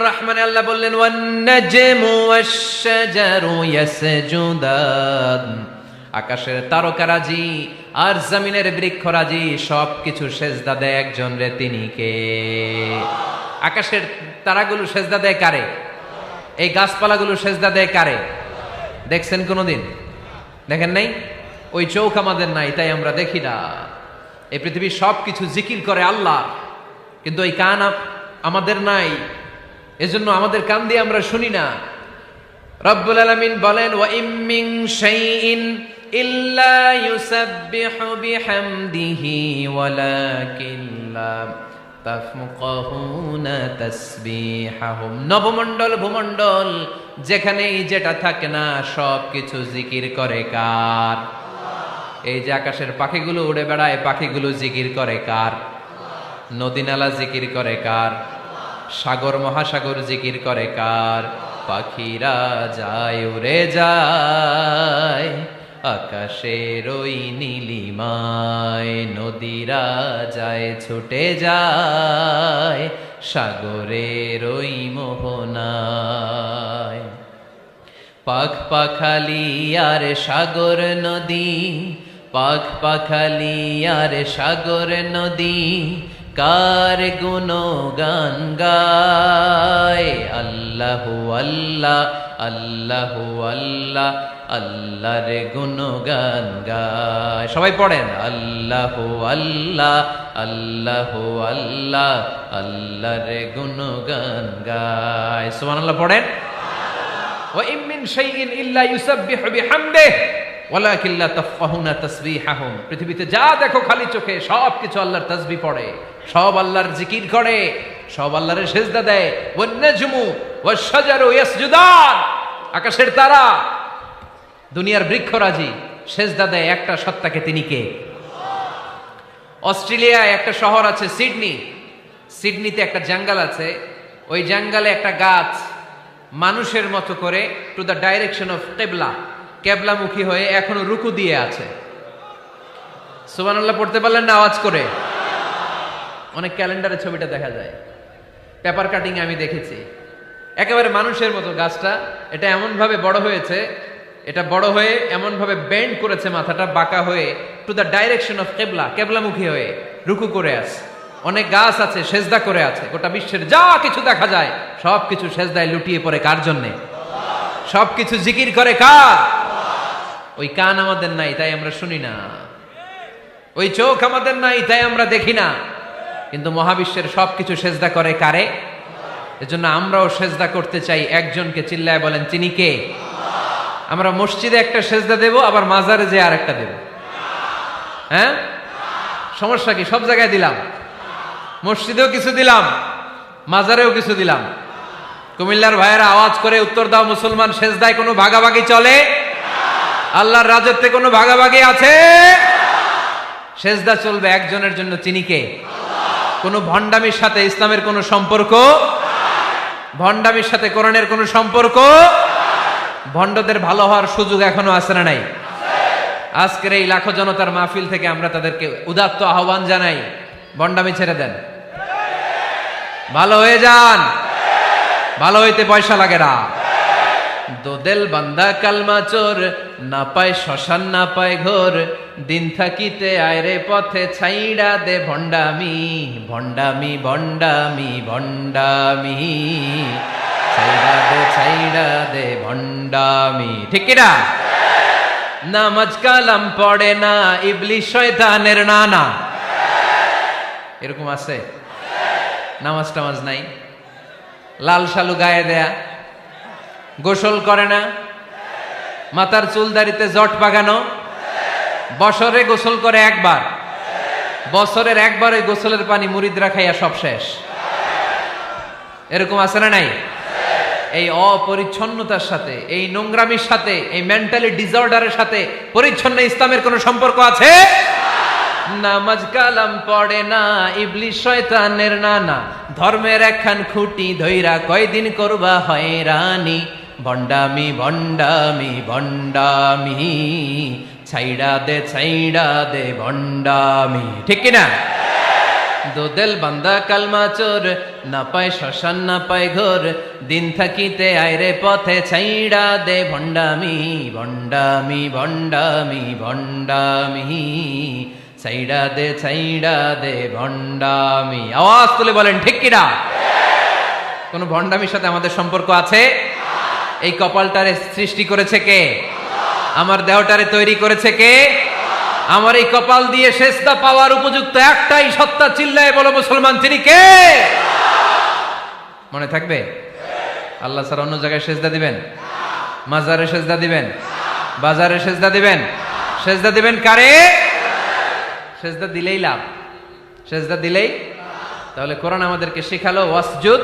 রহমানে আল্লাহ বললেন ওয়ান নাজমু ওয়াশ-শাজারু ইয়াসজুদান, আকাশের তারকারাজি আর জমিনের বৃক্ষরাজি সবকিছু সেজদা দেয় একজন রে, তিনি কে? আকাশের তারাগুলো সেজদা দেয় কারে? এই গাছপালাগুলো সেজদা দেয় কারে? দেখছেন কোনোদিন? দেখেন নাই? ওই চোখ আমাদের নাই, তাই আমরা দেখি না। এই পৃথিবীর সবকিছু জিকির করে আল্লাহ, কিন্তু ওই কান আমাদের নাই, এজন্য আমাদের কান দিয়ে আমরা শুনি না। রব্বুল আলামিন বলেন ওয়া ইম মিন শাইইন ইল্লা ইউসাব্বিহু বিহামদিহি ওয়ালাকিন লা তাফকাহুনা তাসবিহাহুম। নবমণ্ডল ভূমণ্ডল যেখানেই যেটা থাকে না সবকিছু জিকির করে কার? এই যে আকাশের পাখিগুলো উড়ে বেড়ায়, পাখিগুলো জিকির করে কার? নদী নালা জিকির করে কার? সাগর মহাসাগর জিকির করে কার? পাখিরা যায় উড়ে যায় আকাশের ওই নীলিমায়, নদীরা যায় ছুটে যায় সাগরের ওই মোহনায়। পাখ পাখালি আর সাগর নদী, পাখ পাখালি আর সাগর নদী কার গুণগান গায়? আল্লাহু আল্লাহ আল্লাহু আল্লাহ আল্লাহর গুণগান গায়। সবাই পড়েন আল্লাহু আল্লাহ আল্লাহু আল্লাহ আল্লাহর গুণগান গায়। সুবহানাল্লাহ পড়েন। ওয়া ইম মিন শাইইন ইল্লা ইউসাব্বিহু বিহামদিহি ওয়ালাকিন লা তাফকাহুনা তাসবিহাহুম। পৃথিবীতে যা দেখো খালি চোখে সবকিছু আল্লাহর তাসবিহ পড়ে, সব আল্লাহর জিকির করে, সব আল্লাহর সিজদা দেয়। ওয়ান নাজমু ওয়াশ-শাজারু ইয়াসজুদান, আকাশের তারা দুনিয়ার বৃক্ষরাজি সিজদা দেয় একটা সত্তাকে, তিনি কে? অস্ট্রেলিয়ায় একটা শহর আছে সিডনি, সিডনিতে একটা জঙ্গল আছে, ওই জঙ্গলে একটা গাছ মানুষের মতো করে টু দ্য ডাইরেকশন অফ কিবলা, কেবলামুখী হয়ে এখনো রুকু দিয়ে আছে। সুবহানাল্লাহ পড়তে পারলেন না আওয়াজ করে? অনেক ক্যালেন্ডারে ছবিটা দেখা যায়, পেপার কাটিং আমি দেখেছি। একেবারে মানুষের মতো গাছটা, এটা এমন ভাবে বড় হয়েছে, এটা বড় হয়ে এমন ভাবে বেন্ড করেছে, মাথাটা বাঁকা হয়ে টু দ্য ডাইরেকশন অফ কিবলা, কেবলামুখী হয়ে রুকু করে আছে। অনেক গাছ আছে সেজদা করে আছে। গোটা বিশ্বের যা কিছু দেখা যায় সবকিছু সেজদায় লুটিয়ে পড়ে কার জন্যে? সবকিছু জিকির করে কার? ওই কান আমাদের নাই, তাই আমরা শুনি না। ওই চোখ আমাদের নাই, তাই আমরা দেখি না। কিন্তু মহাবিশ্বের সবকিছু সেজদা করে কারে? এজন্য আমরাও সেজদা করতে চাই একজনকে। চিল্লায় বলেন তিনি কে? আমরা মসজিদে একটা সেজদা দেব, আবার মাজারে যে আর একটা দেব। হ্যাঁ, সমস্যা কি? সব জায়গায় দিলাম, মসজিদেও কিছু দিলাম, মাজারেও কিছু দিলাম। কুমিল্লার ভাইয়েরা আওয়াজ করে উত্তর দাও, মুসলমান সেজদায় কোনো ভাগাভাগি চলে? আল্লাহর রাজত্বে কোনো ভাগাভাগি আছে? সেজদা চলবে একজনের জন্য, তিনি কে? কোনো ভণ্ডামির সাথে ইসলামের কোনো সম্পর্ক, ভণ্ডামির সাথে কোরআনের কোনো সম্পর্ক। ভণ্ডদের ভালো হওয়ার সুযোগ এখনো আছে না নাই? আজকের এই লাখো জনতার মাহফিল থেকে আমরা তাদেরকে উদাত্ত আহ্বান জানাই, ভণ্ডামি ছেড়ে দেন, ভালো হয়ে যান। ভালো হইতে পয়সা লাগে না। দোদেল বান্দা কালমা চোর, না পায় শ্মশান না পায় ঘোর, দিন থাকিতে আয়রে পথে ছাইড়া দে ভণ্ডামি, ভণ্ডামি ভণ্ডামি ভণ্ডামি, ছাইড়া দে ভণ্ডামি। ঠিক কিনা? নামাজ কালাম পড়ে না, ইবলিশ শয়তানের নানা। এরকম আছে? নামাজ টামাজ নাই, লাল শালু গায়ে দেয়া, গোসল করে না, মাথার চুল দাড়িতে জট পাকানো, বছরে গোসল করে একবার, বছরের একবার ওই গোসলের পানি মুরিদরা খাইয়া সব শেষ। এরকম আছে না নাই? এই অপরিচ্ছন্নতার সাথে, এই নোংরামির সাথে, এই মেন্টালি ডিসঅর্ডারের সাথে পরিচ্ছন্ন ইসলামের কোনো সম্পর্ক আছে? নামাজ কালাম পড়ে না, ইবলিশ শয়তানের নানা, ধর্মের একখান খুঁটি ধইরা কয়দিন করবা হয়রানি, ভণ্ডামি ভণ্ডামি ভণ্ডামি, ছাইড়া দে ভণ্ডামি। ঠিক কিনা? দোদেল বান্দা কালমা চোর, না পায় শ্মশান না পায় ঘোর, দিন থাকিতে আইরে পথে ছাইড়া দে ভণ্ডামি ভণ্ডামি ভণ্ডামি ভণ্ডামি, ছাইড়া দে ভণ্ডামি। আওয়াজ তুলে বলেন ঠিক কিনা? কোন ভণ্ডামির সাথে আমাদের সম্পর্ক আছে? এই কপালটারে সৃষ্টি করেছে কে? আমার দেহটারে তৈরি করেছে কে? আমার এই কপাল দিয়ে সেজদা পাওয়ার উপযুক্ত একটাই সত্তা, চিল্লায় বলো মুসলমান, তিনি কে? মনে থাকবে? আল্লাহ ছাড়া অন্য জায়গায় সেজদা দিবেন? মাজারে সেজদা দিবেন? বাজারে সেজদা দিবেন? সেজদা দিবেন কারে? সেজদা দিলেই লাভ, সেজদা দিলেই। তাহলে কোরআন আমাদেরকে শেখালো ওয়াসজুদ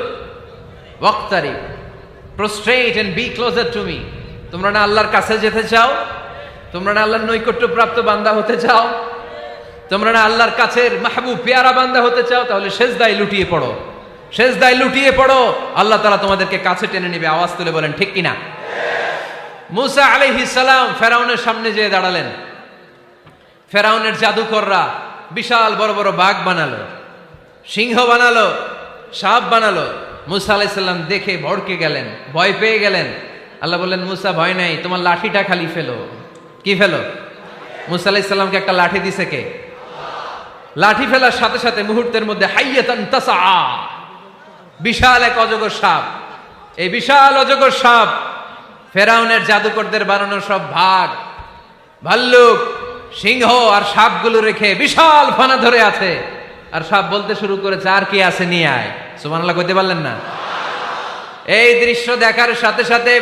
ওয়াক্তারিব, prostrate and be closer to me. তোমরা না আল্লাহর কাছে যেতে চাও? তোমরা না আল্লাহর নৈকট্য প্রাপ্ত বান্দা হতে চাও? তোমরা না আল্লাহর কাছের মাহবুব পেয়ারা বান্দা হতে চাও? তাহলে সেজদায় লুটিয়ে পড়ো, সেজদায় লুটিয়ে পড়ো, আল্লাহ তাআলা তোমাদেরকে কাছে টেনে নেবে। আওয়াজ তুলে বলেন ঠিক কিনা? মুসা আলাইহিস সালাম ফেরাউনের সামনে যেয়ে দাঁড়ালেন। ফেরাউনের জাদুকররা বিশাল বড় বড় বাঘ বানালো, সিংহ বানালো, সাপ বানালো। মুসা আলাইহিস সালাম দেখে ভড়কে গেলেন, ভয় পেয়ে গেলেন। আল্লাহ বললেন, মুসা ভয় নাই, তোমার লাঠিটা খালি ফেলো। কি ফেলো? মুসা আলাইহিস সালামকে একটা লাঠি দিছে কে? লাঠি ফেলার সাথে সাথে মুহূর্তের মধ্যে হাইয়াতান তাসআ, বিশাল এক অজগর সাপ। এই বিশাল অজগর সাপ ফেরাউনের জাদুকরদের বানানো সব ভাগ, ভাল্লুক, সিংহ আর সাপগুলো রেখে বিশাল ফানা ধরে আছে। আর সাপ বলতে শুরু করেছে, আর কি আছে নিয়ে আয়। সুবহানাল্লাহ কইতে পারলেন না? এই দৃশ্য দেখার সাথে সাথে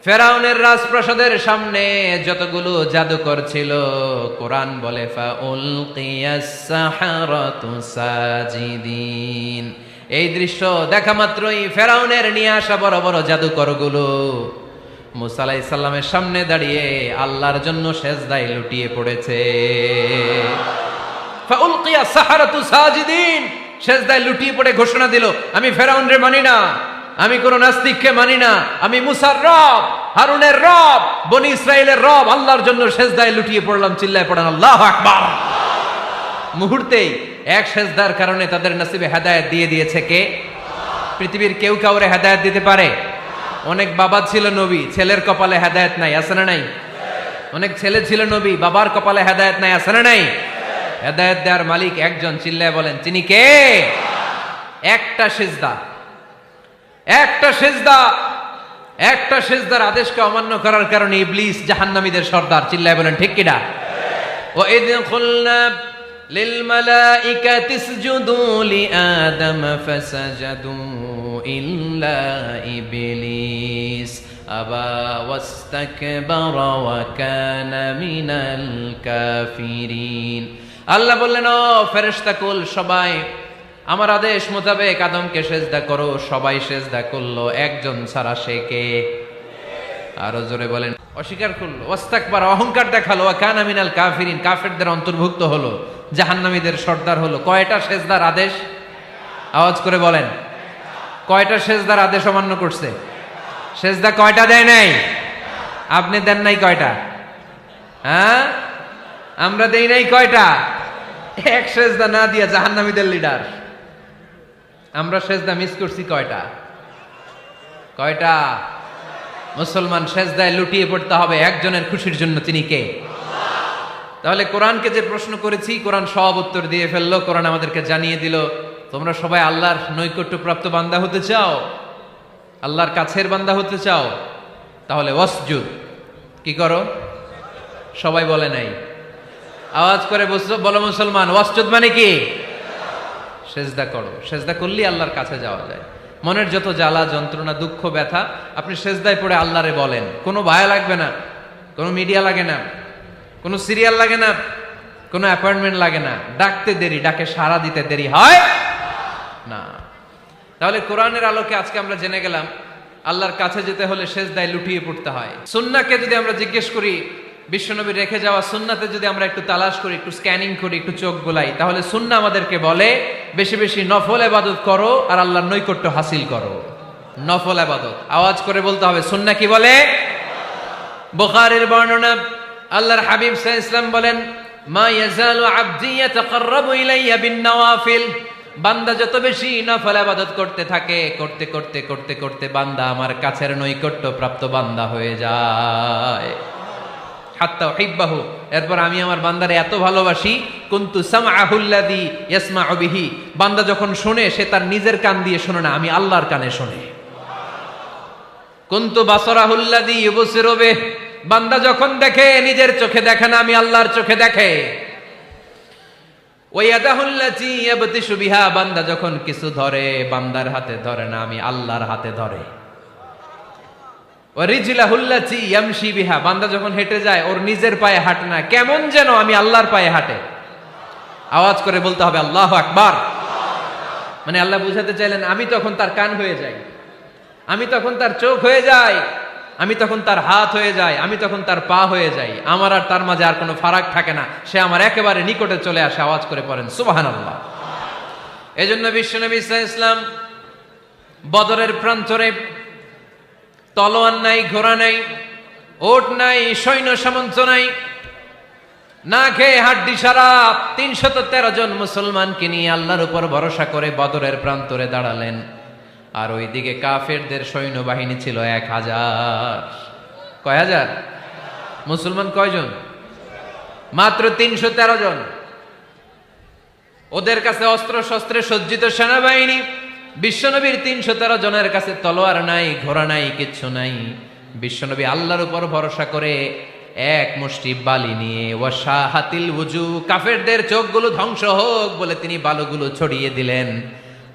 ফেরাউনের রাজপ্রাসাদের সামনে যতগুলো জাদুকর ছিল, কোরআন বলে ফাউলকিয়াস সাহারাতু সাজিদিন। এই দৃশ্য দেখা মাত্রই ফেরাউনের নিয়ে আসা বড় বড় জাদুকরগুলো মুসা আলাইহিস সালামের সামনে দাঁড়িয়ে আল্লাহর জন্য সেজদায় লুটিয়ে পড়েছে। ফাউলকিয়াস সাহারাতু সাজিদিন, সেজদায় লুটিয়ে পড়ে ঘোষণা দিল, আমি ফেরাউনরে মানি না, আমি কোন নাস্তিককে মানি না, আমি মুসার রব, হারুনের রব, বনি ইসরাইলের রব, আল্লাহর জন্য সেজদায় লুটিয়ে পড়লাম। চিল্লায় পড়েন আল্লাহু আকবার। মুহূর্তেই এক সেজদার কারণে তাদের নসিবে হেদায়েত দিয়ে দিয়েছে কে? পৃথিবীর কেউ কাউরে হেদায়েত দিতে পারে? অনেক বাবা ছিল নবী, ছেলের কপালে হেদায়েত নাই, আছে না নাই? অনেক ছেলে ছিল নবী, বাবার কপালে হেদায়েত নাই, আছে না নাই? হেদায়েত দেওয়ার মালিক একজন, চিল্লায় বলেন তিনি কে? একটা সিজদা, একটা সিজদা, একটা সিজদার আদেশকে অমান্য করার কারণে ইবলিস জাহান্নামীদের সর্দার। চিল্লায় বলেন ঠিক কিনা? ওয়া ইয কুলনা লিল মালাইকাতি ইসজুদু লিআদম ফাসাজাদু ইল্লা ইবলিস আবা ওয়াস্তাকবারা ওয়া কানা মিনাল কাফিরিন। আল্লাহ বললেন, ও ফেরেশতাকুল সবাই আমার আদেশ মোতাবেক আদমকে সেজদা করো। সবাই সেজদা করলো, একজন ছাড়া, সে কে? আরো জোরে বলেন। অস্বীকার করলো, ওয়াস্তাকবার, অহংকার দেখালো, ওয়া কানা মিনাল কাফিরিন, কাফেরদের অন্তর্ভুক্ত হলো, জাহান্নামীদের সর্দার হলো। কয়টা সেজদার আদেশ? আওয়াজ করে বলেন, কয়টা সেজদার আদেশ অমান্য করছে? সেজদা কয়টা দেয় নাই? আপনি দেন নাই কয়টা? হ্যাঁ, আমরা দেই নাই কয়টা? এক সেজদা না দিয়া জাহান্নামীদের লিডার। আমরা সেজদা মিস করছি কয়টা? কয়টা? মুসলমান সেজদায় লুটিয়ে পড়তে হবে একজনের খুশির জন্য, তিনি কে? তাহলে কোরআনকে যে প্রশ্ন করেছি, কোরআন সব উত্তর দিয়ে ফেললো। কোরআন আমাদেরকে জানিয়ে দিল, তোমরা সবাই আল্লাহর নৈকট্য প্রাপ্ত বান্দা হতে চাও, আল্লাহর কাছের বান্দা হতে চাও, তাহলে ওয়াসজুদ, কি করো? সবাই বলে নাই, আওয়াজ করে বলো মুসলমান, ওয়াসজুদ মানে কি? সেজদা করো। সেজদা করলেই আল্লাহর কাছে যাওয়া যায়। মনের যত জ্বালা যন্ত্রণা দুঃখ ব্যথা আপনি সেজদায় পড়ে আল্লাহরে বলেন। কোনো ভায়া লাগবে না, কোনো মিডিয়া লাগে না, কোনো সিরিয়াল লাগে না, কোনো অ্যাপয়েন্টমেন্ট লাগে না। ডাকতে দেরি, ডাকে সাড়া দিতে দেরি হয় না। তাহলে কোরআনের আলোকে আজকে আমরা জেনে গেলাম আল্লাহর কাছে যেতে হলে সেজদায় লুটিয়ে পড়তে হয়। সুন্নাহকে যদি আমরা জিজ্ঞেস করি, বিশ্বনবী রেখে যাওয়া সুন্নাতে যদি আমরা একটু তালাশ করি, একটু স্ক্যানিং করি, একটু চোখ গোলাই, তাহলে সুন্নাহ আমাদেরকে বলে বেশি বেশি নফল ইবাদত করো আর আল্লাহর নৈকট্য হাসিল করো। নফল ইবাদত, আওয়াজ করে বলতে হবে। সুন্নাহ কি বলে? বুখারীর বর্ণনা, আল্লাহর হাবিব সাল্লাল্লাহু আলাইহি ওয়াসাল্লাম বলেন, মা ইয়াজালু আবদি ইয়াতাকাররাবু ইলাইয়া বিন-নওয়াফিল, বান্দা যত বেশি নফল ইবাদত করতে থাকে, করতে করতে করতে করতে বান্দা আমার কাছের নৈকট্য প্রাপ্ত বান্দা হয়ে যায়। হাত্তা উহিব্বাহু, এরপর আমি আমার বান্দারে এত ভালোবাসি, কুনতু সামআহুল্লাযী ইয়াসমাউ বিহি, বান্দা যখন শুনে সে তার নিজের কান দিয়ে শুনে না, আমি আল্লাহর কানে শুনে। কুনতু বাসারাহুল্লাযী ইউবসিরু বিহি, বান্দা যখন দেখে নিজের চোখে দেখে না, আমি আল্লাহর চোখে দেখে। ওয়ায়াদাহুল্লাতী ইয়াবতিশু বিহা, বান্দা যখন কিছু ধরে বান্দার হাতে ধরে না, আমি আল্লাহর হাতে ধরে। ওয়ারিজলাহুল্লাতী ইয়ামশি বিহা, বান্দা যখন হেঁটে যায় ওর নিজের পায়ে হাঁটে না, কেমন যেন আমি আল্লাহর পায়ে হাঁটে। আওয়াজ করে বলতে হবে আল্লাহু আকবার। মানে আল্লাহ বুঝাতে চাইলেন আমি তখন তার কান হয়ে যাই, আমি তখন তার চোখ হয়ে যাই, আমি তখন তার হাত হয়ে যাই, আমি তখন তার পা হয়ে যাই, আমার আর তার মাঝে আর কোনো ফারাক থাকে না, সে আমার একেবারে নিকটে চলে আসে। আওয়াজ করে পড়েন সুবহানাল্লাহ। এজন্য বিশ্বনবী সাল্লাল্লাহু আলাইহি ওয়াসাল্লাম বদরের প্রান্তরে তলোয়ার নাই, ঘোড়া নাই, ওট নাই, সৈন্য সামন্ত নাই, না খেয়ে হাড্ডি সারা ৩১৩ জন মুসলমানকে নিয়ে আল্লাহর উপর ভরসা করে বদরের প্রান্তরে দাঁড়ালেন। আর ওইদিকে কাফেরদের সৈন্যবাহিনী ছিল ১,০০০। কয় হাজার? মুসলমান কয়জন? মাত্র ৩১৩ জন। ওদের কাছে অস্ত্র শস্ত্রে সজ্জিত সেনাবাহিনী, বিশ্বনবীর ৩১৩ জনের কাছে তলোয়ার নাই, ঘোড়া নাই, কিচ্ছু নাই। বিশ্বনবী আল্লাহর উপর ভরসা করে এক মুষ্টি বালি নিয়ে ওয়াশাহাতিল ওযু, কাফেরদের চোখগুলো ধ্বংস হোক বলে তিনি বালুগুলো ছড়িয়ে দিলেন।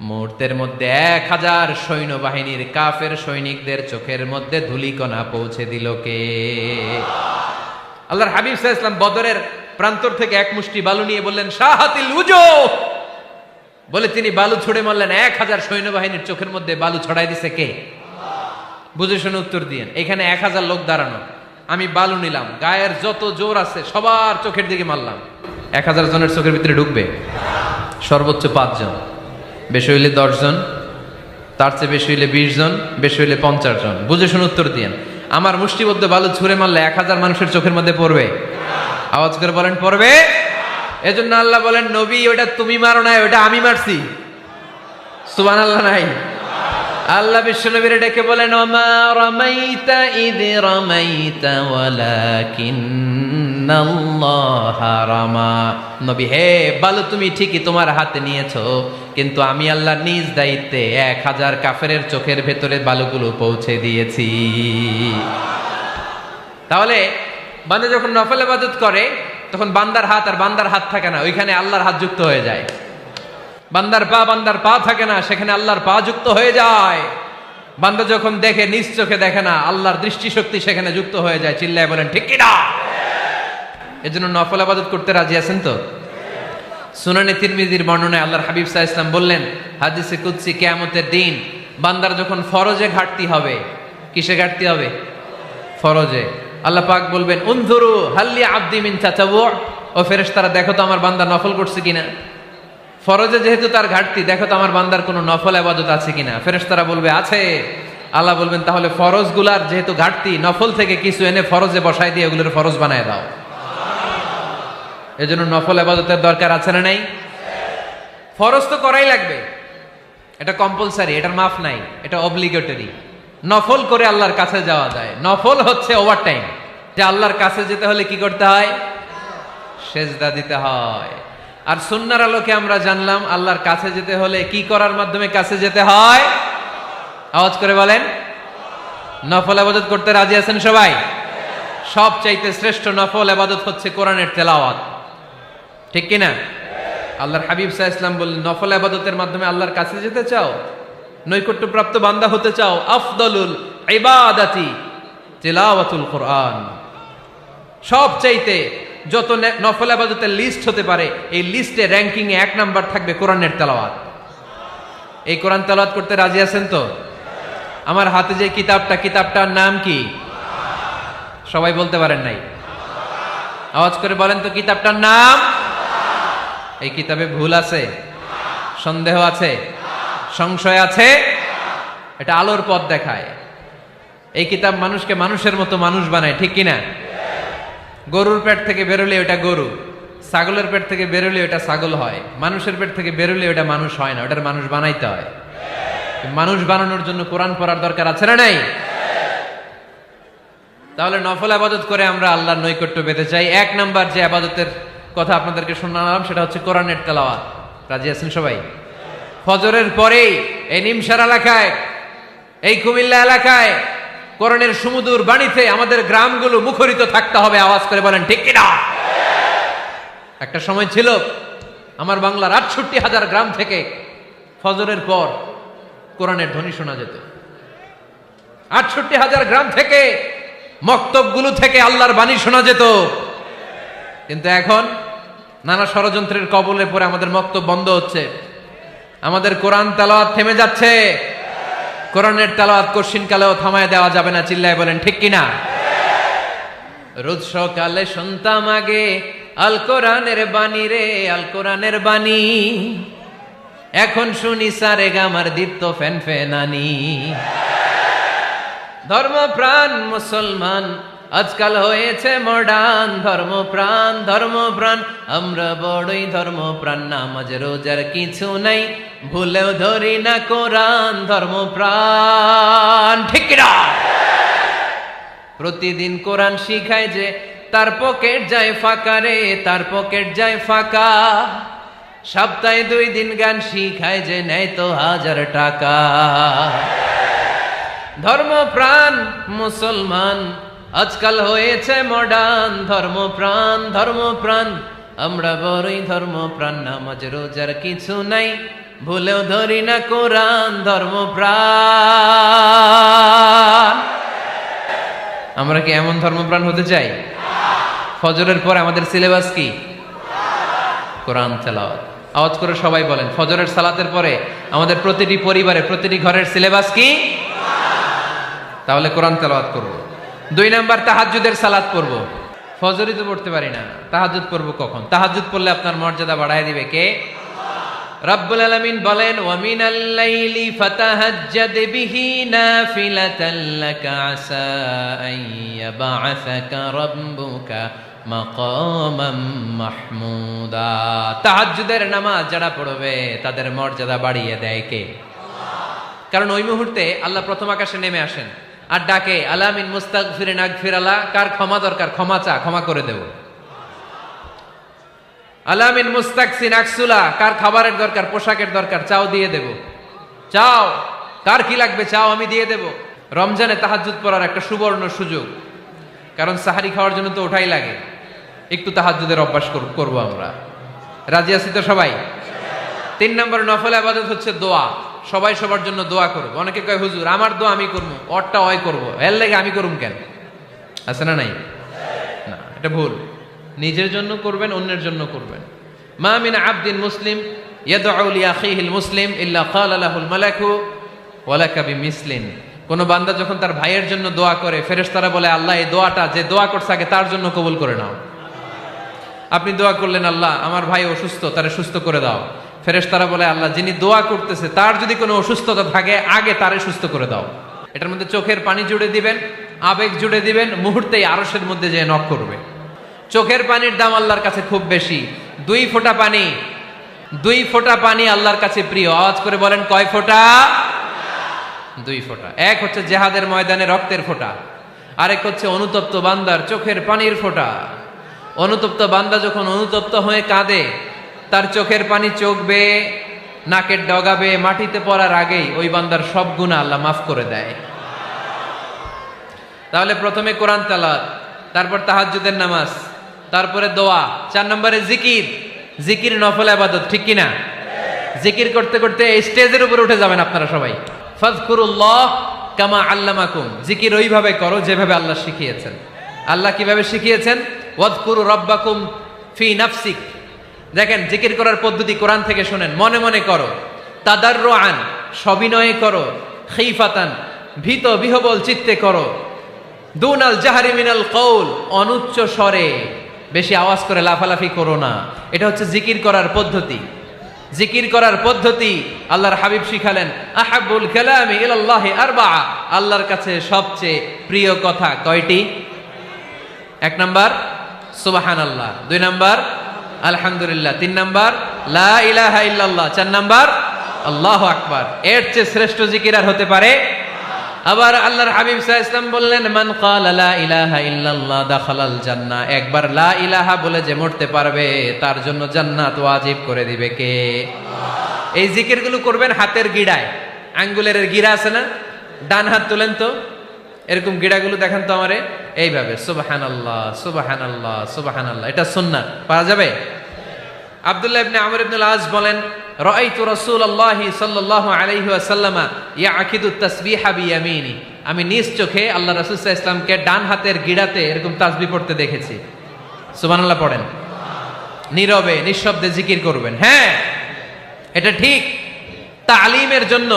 মুহূর্তের মধ্যে ১,০০০ সৈন্যবাহিনীর কাফের সৈনিকদের চোখের মধ্যে ধূলিকণা পৌঁছে দিল কে? আল্লাহর হাবিব সাল্লাল্লাহু আলাইহি ওয়াসাল্লাম বদরের প্রান্তর থেকে এক মুষ্টি বালু নিয়ে বললেন শাহাতিল ওযু, বলে তিনি বালু ছুড়ে মারলেন। ১,০০০ সৈন্যবাহিনীর চোখের মধ্যে বালু ছড়াই দিছে কে? বুঝে শুনে উত্তর দিয়েন। এখানে ১,০০০ লোক দাঁড়ানো, আমি বালু নিলাম, গায়ের যত জোর আছে সবার চোখের দিকে মারলাম। ১,০০০ জনের চোখের ভিতরে ঢুকবে? সর্বোচ্চ ৫ জন, বেশি হইলে ১০ জন, তার চেয়ে বেশি হইলে ২০ জন, বেশি হইলে ৫০ জন। বুঝে শুনে উত্তর দিয়েন। আমার মুষ্টিবদ্ধ বালু ছুঁড়ে মারলে ১,০০০ মানুষের চোখের মধ্যে পড়বে? আওয়াজ করে বলেন পড়বে। এজন্য আল্লাহ বলেন নবী ওটা তুমি মারো নাই, ওটা আমি মারছি। সুবহানাল্লাহ নাই? আল্লাহ বিশ্বনবীরে ডেকে বলেন ওমা রামাইতা ইয রামাইতা ওয়ালাকিন্নাল্লাহা রামা। নবী হে, বালু তুমি ঠিকই তোমার হাতে নিয়েছো, কিন্তু আমি আল্লাহ নিজ দায়িত্বে ১,০০০ কাফেরের চোখের ভেতরে বালুগুলো পৌঁছে দিয়েছি। তাহলে বান্দা যখন নফল ইবাদত করে তখন বান্দার হাত আর বান্দার হাত থাকে না, ওইখানে আল্লাহর হাত যুক্ত হয়ে যায়। বান্দার পা থাকে না, সেখানে আল্লাহর পা যুক্ত হয়ে যায়। বান্দা যখন দেখে নিজ চোখে দেখে না, আল্লাহর দৃষ্টিশক্তি সেখানে যুক্ত হয়ে যায়। চিল্লায় বলেন ঠিক কি না? এজন্য নফল ইবাদত করতে রাজি আছেন তো? সুনানে তিরমিজির বর্ণনায় আল্লাহর হাবিব সাল্লাল্লাহু আলাইহি ওয়াসাল্লাম বললেন, হাদিসে কুদসি কিয়ামতের দিন বান্দার যখন ফরজে ঘাটতি হবে, কিসে ঘাটতি হবে? ফরজে। আল্লাহ পাক বলবেন উনজুরু হাল্লি আবদি মিন তাতাওয়ু, ও ফেরেশতারা দেখো তো আমার বান্দা নফল করছে কিনা। ফরজে যেহেতু তার ঘাটতি, দেখো তো আমার বান্দার কোনো নফল ইবাদত আছে কিনা। ফেরেশতারা বলবে আছে। আল্লাহ বলবেন তাহলে ফরজগুলার যেহেতু ঘাটতি, নফল থেকে কিছু এনে ফরজে বসাই দিয়ে ওগুলোর ফরজ বানায় দাও। এজন্য নফল ইবাদতের দরকার আছে না নাই? ফরজ তো করাই লাগবে, এটা কম্পালসারি, এটার মাফ নাই, এটা অব্লিগেটরি। নফল করে আল্লাহর কাছে যাওয়া যায়। নফল হচ্ছে ওভার টাইম, যে আল্লাহর কাছে যেতে হলে কি করতে হয়? সেজদা দিতে হয়। আর সুন্নাহর আলোকে আমরা জানলাম আল্লাহর কাছে যেতে হলে কি করার মাধ্যমে কাছে যেতে হয়? আওয়াজ করে বলেন নফল ইবাদত করতে রাজি আছেন সবাই? সবচাইতে শ্রেষ্ঠ নফল ইবাদত হচ্ছে কোরআনের তেলাওয়াত, ঠিক কি না? আল্লাহর হাবিব সাল্লাল্লাহু আলাইহি ওয়াসাল্লাম বললেন নফল ইবাদতের মাধ্যমে আল্লাহর কাছে যেতে চাও, নৈকট্যপ্রাপ্ত বান্দা হতে চাও, আফদলুল ইবাদাতি তিলাওয়াতুল কোরআন। সবচাইতে যত নফল ইবাদতের লিস্ট হতে পারে, এই লিস্টে র্যাঙ্কিং এ ১ নাম্বার থাকবে কোরআনের তেলাওয়াত। এই কোরআন তেলাওয়াত করতে রাজি আছেন তো? আমার হাতে যে কিতাবটার নাম কি? সবাই বলতে পারেন নাই? আওয়াজ করে বলেন তো কিতাবটার নাম? এই কিতাবে ভুল আছে? সন্দেহ আছে? সংশয় আছে? এটা আলোর পথ দেখায়। এই কিতাব মানুষকে মানুষের মতো মানুষ বানায়, ঠিক কিনা? গরুর পেট থেকে বেরোলে ওটা গরু, ছাগলের পেট থেকে বেরোলে ওটা ছাগল হয়, মানুষের পেট থেকে বেরোলে ওটা মানুষ হয় না, ওটার মানুষ বানাইতে হয়। মানুষ বানানোর জন্য কোরআন পড়ার দরকার আছে না নাই? তাহলে নফল আবাদত করে আমরা আল্লাহর নৈকট্য পেতে চাই। এক নাম্বার যে আবাদতের কথা আপনাদেরকে শোনালাম সেটা হচ্ছে কোরআনের তেলাওয়াত। রাজি আছেন সবাই? ফজরের পরেই এই নিমসার এলাকায়, এই কুমিল্লা এলাকায় কোরআনের সুমধুর বাণীতে আমাদের গ্রামগুলো মুখরিত থাকতে হবে। আওয়াজ করে বলেন ঠিক কিনা? একটা সময় ছিল আমার বাংলার ৬৮,০০০ গ্রাম থেকে ফজরের পর কোরআনের ধ্বনি শোনা যেত। ৬৮,০০০ গ্রাম থেকে মক্তবগুলো থেকে আল্লাহর বাণী শোনা যেত। কিন্তু এখন নানা ষড়যন্ত্রের কবলে পড়ে আমাদের মক্তব বন্ধ হচ্ছে, আমাদের কোরআন তেলাওয়াত থেমে যাচ্ছে। কোরআনের তেলাওয়াত কশিনকালেও থামায় দেওয়া যাবে না। চিল্লায় বলেন ঠিক কিনা? রোজ সকালে শুনতাম আগে আল কোরআনের বাণী রে, আল কোরআনের বাণী। এখন শুনি সারে গামার দীপ্ত ফ্যান ফ্যানানি। ধর্মপ্রাণ মুসলমান আজকাল হয়েছে মডার্ন। ধর্মপ্রাণ ধর্মপ্রাণ আমরা বড়ই ধর্মপ্রাণ। নামাজ রোজার কিছু নাই, ভুলেও ধরি না কোরআন। ধর্মপ্রাণ ঠিক না? প্রতিদিন কোরআন শিখায় যে তার পকেট যায় ফাঁকা রে, তার পকেট যায় ফাঁকা। সপ্তাহে 2 দিন গান শিখায় যে নেয় তো 1000 টাকা। ধর্মপ্রাণ মুসলমান আজকাল হয়েছে মডার্ন। ধর্মপ্রাণ ধর্মপ্রাণ আমরা বড়ই ধর্মপ্রাণ। নামাজ রোজার কিছু নাই, ভুলেও ধরি না কোরআন। ধর্মপ্রাণ। আমরা কি এমন ধর্মপ্রাণ হতে চাই? ফজরের পর আমাদের সিলেবাস কি? কোরআন তেলাওয়াত। আওয়াজ করে সবাই বলেন, ফজরের সালাতের পরে আমাদের প্রতিটি পরিবারে, প্রতিটি ঘরের সিলেবাস কি? তাহলে কোরআন তেলাওয়াত করব। 2 নাম্বার তাহাজ্জুদের সালাত পড়ব। ফজরই তো পড়তে পারি না, তাহাজ্জুদ পড়ব কখন? তাহাজ্জুদ পড়লে আপনার মর্যাদা বাড়ায় দিবে কে? রব্বুল আলামিন বলেন, ওয়া মিনাল লাইলি ফাতাহাজ্জাদ বিহি নাফিলাতাল লাকা আসা আন ইয়াবআসাকা রাব্বুকা মাকামাম মাহমুদা। তাহাজ্জুদের নামাজ যারা পড়বে তাদের মর্যাদা বাড়িয়ে দেয় কে? কারণ ওই মুহূর্তে আল্লাহ প্রথম আকাশে নেমে আসেন আর ডাকে, আলা মিন মুস্তাগফিরিন আগফিরালা। কার ক্ষমা দরকার? ক্ষমা চা, ক্ষমা করে দেব। আলা মিন মুস্তাকসিন আকসুলা। কার খাবারের দরকার, পোশাকের দরকার, চাও দিয়ে দেব। চাও, কার কি লাগবে চাও, আমি দিয়ে দেব। রমজানে তাহাজ্জুদ পড়ার একটা সুবর্ণ সুযোগ, কারণ সাহারি খাওয়ার জন্য তো ওঠাই লাগে। একটু তাহাজ্জুদের অভ্যাস করব আমরা। রাজি আছি তো সবাই? 3 নম্বর নফল ইবাদত হচ্ছে দোয়া। সবাই সবার জন্য দোয়া করব। অনেকে কয় হুজুর আমার দোয়া আমি করব, ওরটা ওই করব, এর লাগে আমি করুম কেন? আছে না নাই? না, এটা ভুল। নিজের জন্য করবেন, অন্যের জন্য করবেন। মা মিন আবদিন মুসলিম ইয়াদউ লি আখিহিল মুসলিম ইল্লা ক্বালা লাহুল মালাকু ওয়া লাকা বিমিসলিন। কোন বান্দা যখন তার ভাইয়ের জন্য দোয়া করে, ফেরেশতারা বলে, আল্লাহ এই দোয়াটা যে দোয়া করছে আগে তার জন্য কবুল করে নাও। আপনি দোয়া করলেন, আল্লাহ আমার ভাই অসুস্থ, তারে সুস্থ করে দাও। ফেরেশতারা বলে, আল্লাহ যিনি দোয়া করতেছে তার যদি কোনো অসুস্থতা থাকে আগে তারে সুস্থ করে দাও। এটার মধ্যে চোখের পানি জুড়ে দিবেন, আবেগ জুড়ে দিবেন, মুহূর্তেই আরশের মধ্যে যে নক করবে। চোখের পানির দাম আল্লাহর কাছে খুব বেশি। 2 ফোঁটা পানি, 2 ফোঁটা পানি আল্লাহর কাছে প্রিয়। আওয়াজ করে বলেন কয় ফোঁটা? 2 ফোঁটা। এক হচ্ছে জিহাদের ময়দানে রক্তের ফোঁটা, আরেক হচ্ছে অনুতপ্ত বান্দার চোখের পানির ফোঁটা। অনুতপ্ত বান্দা যখন অনুতপ্ত হয়ে কাঁদে, তার চোখের পানি চোখ বেয়ে নাকের ডগাবে মাটিতে পড়ার আগেই ওই বান্দার সব গুনাহ আল্লাহ মাফ করে দেয়। তাহলে প্রথমে কোরআন তেলাওয়াত, তারপর তাহাজ্জুদের নামাজ, তারপরে দোয়া, 4 নম্বরে জিকির। জিকির নফল ইবাদত, ঠিক কি না? জিকির করতে করতে এই স্টেজের উপরে উঠে যাবেন আপনারা সবাই। ফাযকুরুল্লাহ কামা আল্লামাকুম। জিকির ওইভাবে করো যেভাবে আল্লাহ শিখিয়েছেন। আল্লাহ কিভাবে শিখিয়েছেন? ওয়াযকুরু রাব্বাকুম ফি নাফসিক। দেখেন জিকির করার পদ্ধতি কোরআন থেকে শুনেন। মনে মনে করো, তাদাররুআন সবিনয়ে করো, খিফাতান ভীত বিহবল চিত্তে করো, দুনাল জাহরি মিনাল কওল অনুচ্চ স্বরে, বেশি আওয়াজ করে লাফালাফি করো না। এটা হচ্ছে জিকির করার পদ্ধতি। জিকির করার পদ্ধতি আল্লাহর হাবিব শিখালেন, আহাব্বুল কালামি ইলাল্লাহি আরবাআ। আল্লাহর কাছে সবচেয়ে প্রিয় কথা কয়টি? 1 নাম্বার সুবহানাল্লাহ, 2 নাম্বার আলহামদুলিল্লাহ। 3 নাম্বার লা ইলাহা ইল্লাল্লাহ। 4 নাম্বার আল্লাহু আকবার। এর চেয়ে শ্রেষ্ঠ জিকির আর হতে পারে? আবার আল্লাহর হাবিব সাল্লাল্লাহু আলাইহি ওয়াসাল্লাম বললেন, মান ক্বালা লা ইলাহা ইল্লাল্লাহ দাখালাল জান্নাহ। একবার লা ইলাহা বলে যে মরতে পারবে তার জন্য জান্নাত ওয়াজিব করে দিবে কে? আল্লাহ। এই জিকিরগুলো করবেন হাতের গিড়ায়, আঙ্গুলের গিড়া আছে না, ডান হাত তুলেন তো, এরকম গিড়াগুলো দেখেন তো আমারে, এইভাবে সুবহানাল্লাহ সুবহানাল্লাহ সুবহানাল্লাহ। এটা সুন্নাত, পারা যাবে? আব্দুল্লাহ ইবনে আমর ইবনে আল-আস বলেন, রাআইতু রাসূলুল্লাহ সাল্লাল্লাহু আলাইহি ওয়াসাল্লাম ইয়াকিদু তাসবিহা বিয়ামিনি। আমি নিজ চোখে আল্লাহ রাসূল সাল্লাল্লাহু আলাইহি ওয়াসাল্লামকে ডান হাতের গিড়াতে এরকম তাসবিহ পড়তে দেখেছি। সুবহানাল্লাহ পড়েন। নীরবে নিঃশব্দে জিকির করবেন। হ্যাঁ, এটা ঠিক। তালিমের জন্য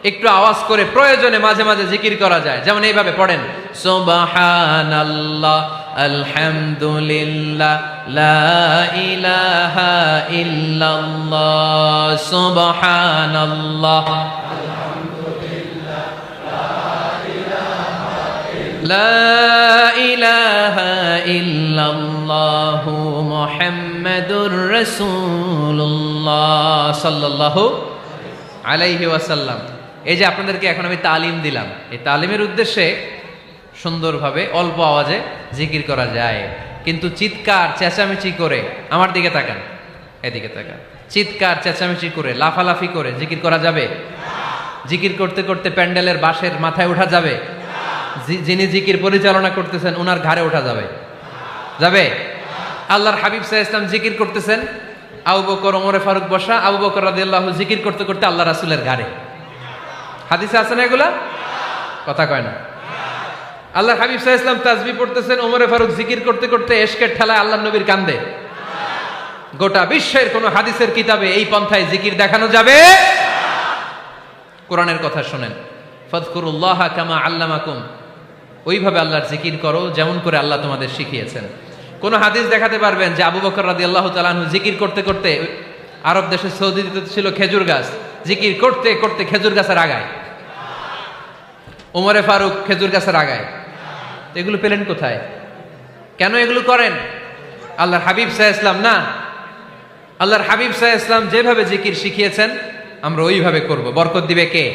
একটু আওয়াজ করে প্রয়োজনে মাঝে মাঝে জিকির করা যায়, যেমন এইভাবে পড়েন, সুবহানাল্লাহ আলহামদুলিল্লাহ লা ইলাহা ইল্লাল্লাহ সুবহানাল্লাহ লা ইলাহা ইল্লাল্লাহ মুহাম্মাদুর রাসূলুল্লাহ সাল্লাল্লাহু আলাইহি ওয়াসাল্লাম। এই যে আপনাদেরকে এখন আমি তালিম দিলাম, এই তালিমের উদ্দেশ্যে সুন্দরভাবে অল্প আওয়াজে জিকির করা যায়, কিন্তু চিৎকার চেঁচামেচি করে, আমার দিকে তাকান, এদিকে তাকান, চিৎকার চেঁচামেচি করে লাফালাফি করে জিকির করা যাবে? জিকির করতে করতে প্যান্ডেলের বাঁশের মাথায় ওঠা যাবে? যিনি জিকির পরিচালনা করতেছেন ওনার ঘাড়ে ওঠা যাবে? যাবে? আল্লাহর হাবিব সাল্লাল্লাহু আলাইহি ওয়াসাল্লাম জিকির করতেছেন, আবু বকর ওমরে ফারুক বসা, আবু বকর রাদিয়াল্লাহু জিকির করতে করতে আল্লাহ রাসূলের ঘাড়ে। হাদিসে আছে না এগুলা? কথা কয় না। আল্লাহর হাবিব সাল্লাল্লাহু আলাইহি ওয়াসাল্লাম তাসবিহ পড়তেছেন, ওমরে ফারুক জিকির করতে করতে এশকের ঠেলায় আল্লাহর নবীর কান্দে। গোটা বিশ্বের কোন হাদিসের কিতাবে এই পন্থায় জিকির দেখানো যাবে? কোরআনের কথা শুনেন, ফাযকুরুল্লাহা কামা আল্লামাকুম, ওইভাবে আল্লাহর জিকির করো যেমন করে আল্লাহ তোমাদের শিখিয়েছেন। কোন হাদিস দেখাতে পারবেন যে আবু বকর রাদিয়াল্লাহু তাআলা আনহু জিকির করতে করতে, আরব দেশে সৌদিতে ছিল খেজুর গাছ, জিকির করতে করতে খেজুর গাছের আগায়, ওমরে ফারুক খেজুর গাছের আগায়, এগুলো পেলেন কোথায়? কেন এগুলো করেন? আল্লাহর হাবিব সাল্লাল্লাহু আলাইহি ওয়াসাল্লাম না, আল্লাহর হাবিব সাল্লাল্লাহু আলাইহি ওয়াসাল্লাম যেভাবে জিকির শিখিয়েছেন আমরা ওইভাবে করব। বরকত দিবে কে?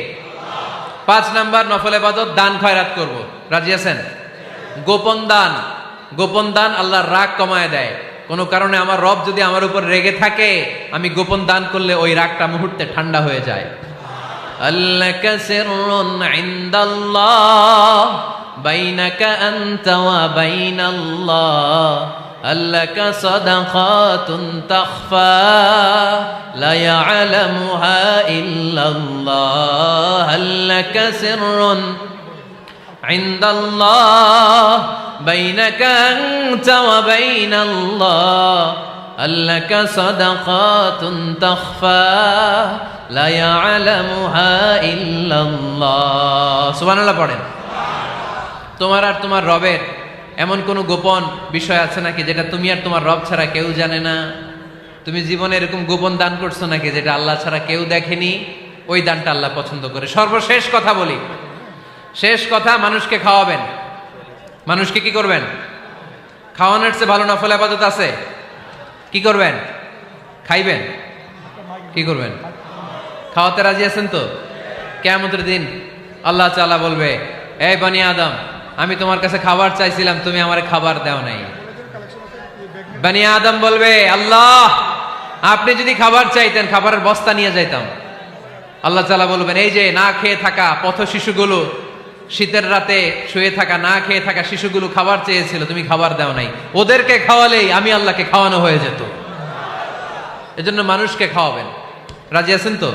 5 নাম্বার নফল ইবাদত, দান খয়রাত করব। রাজি আছেন? গোপন দান, গোপন দান আল্লাহর রাগ কমায় দেয়। কোন কারণে আমার রব যদি আমার উপর রেগে থাকে, আমি গোপন দান করলে ওই রাগটা মুহূর্তে ঠান্ডা হয়ে যায়। আল্লাকা সিররুন ইনদাল্লাহ বাইনাকা আনতা ওয়া বাইনাল্লাহ, আল্লাকা সাদাকাতুন তাখফা লা ইয়ালামুহা ইল্লাল্লাহ, আল্লাকা সিররুন ইনদাল্লাহ বাইনাকা আনতা ওয়া বাইনাল্লাহ, আল্লাকা সাদাকাতুন তাখফা লা ইয়ালামুহা ইল্লাল্লাহ। সুবহানাল্লাহ পড়েন। তোমার আর তোমার রবের এমন কোন গোপন বিষয় আছে নাকি যেটা তুমি আর তোমার রব ছাড়া কেউ জানে না? তুমি জীবনে এরকম গোপন দান করছো নাকি যেটা আল্লাহ ছাড়া কেউ দেখেনি? ওই দানটা আল্লাহ পছন্দ করে। সর্বশেষ কথা বলি, শেষ কথা, মানুষকে খাওয়াবেন। মানুষকে কি করবেন? খাওয়ানোর চেয়ে ভালো নফল ইবাদত আছে? কি করবেন? খাইবেন। কি করবেন? খাওয়াতে রাজি আছেন তো? কিয়ামতের দিন আল্লাহ তাআলা বলবে, এই বনি আদম, আমি তোমার কাছে খাবার চাইছিলাম, তুমি আমারে খাবার দাও নাই। বনি আদম বলবে, আল্লাহ আপনি যদি খাবার চাইতেন খাবারের বস্তা নিয়ে যাইতাম। আল্লাহ তাআলা বলবেন, এই যে না খেয়ে থাকা পথ শিশুগুলো, শীতের রাতে শুয়ে থাকা না খেয়ে থাকা শিশুগুলো খাবার চেয়েছিল, তুমি খাবার দাও নাই, ওদেরকে খাওয়ালেই আমি আল্লাহকে খাওয়ানো হয়ে যেত। এজন্য মানুষকে খাওয়াবেন। রাজি আছেন তো?